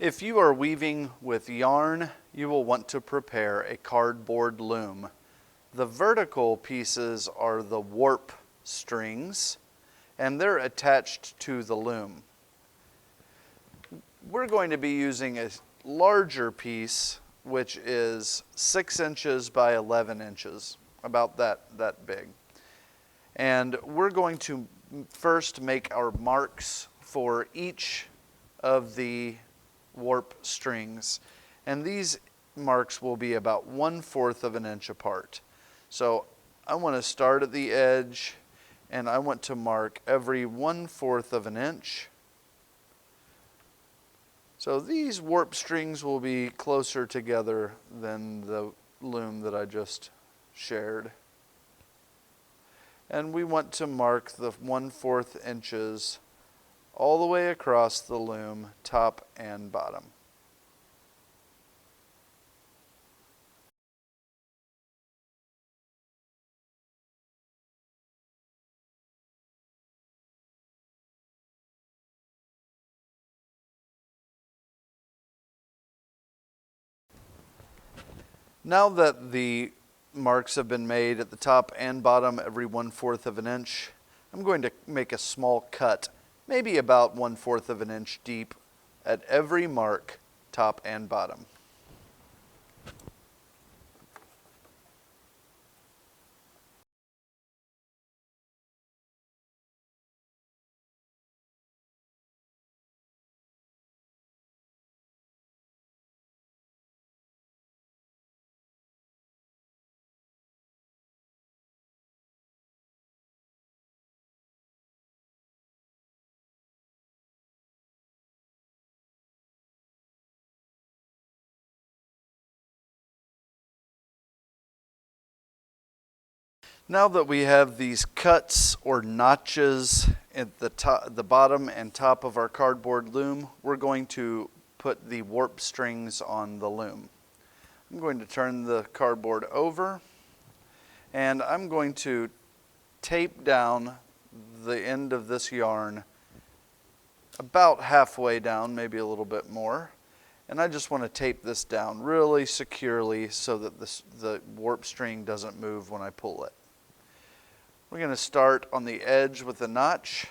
If you are weaving with yarn, you will want to prepare a cardboard loom. The vertical pieces are the warp strings, and they're attached to the loom. We're going to be using a larger piece, which is 6 inches by 11 inches, about that big. And we're going to first make our marks for each of the warp strings. And these marks will be about 1/4 of an inch apart. So I want to start at the edge, and I want to mark every 1/4 of an inch. So these warp strings will be closer together than the loom that I just shared. And we want to mark the 1/4 inches all the way across the loom, top and bottom. Now that the marks have been made at the top and bottom every 1/4 of an inch, I'm going to make a small cut, maybe about 1/4 of an inch deep at every mark, top and bottom. Now that we have these cuts or notches at the bottom and top of our cardboard loom, we're going to put the warp strings on the loom. I'm going to turn the cardboard over, and I'm going to tape down the end of this yarn about halfway down, maybe a little bit more. And I just want to tape this down really securely so that the warp string doesn't move when I pull it. We're going to start on the edge with a notch,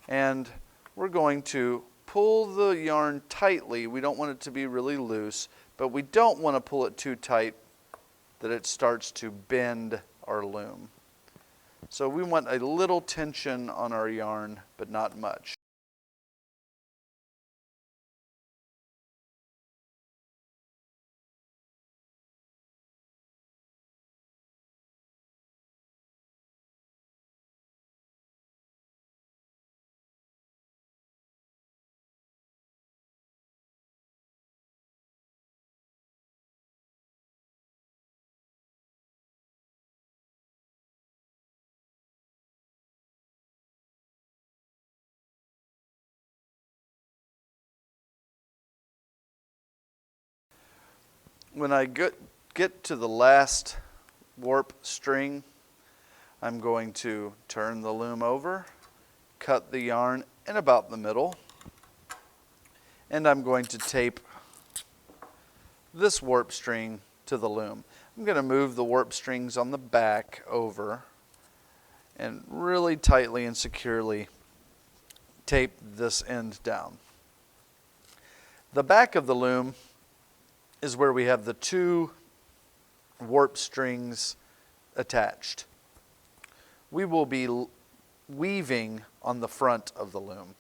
and we're going to pull the yarn tightly. We don't want it to be really loose, but we don't want to pull it too tight that it starts to bend our loom. So we want a little tension on our yarn, but not much. When I get to the last warp string, I'm going to turn the loom over, cut the yarn in about the middle, and I'm going to tape this warp string to the loom. I'm going to move the warp strings on the back over and really tightly and securely tape this end down. The back of the loom is where we have the 2 warp strings attached. We will be weaving on the front of the loom.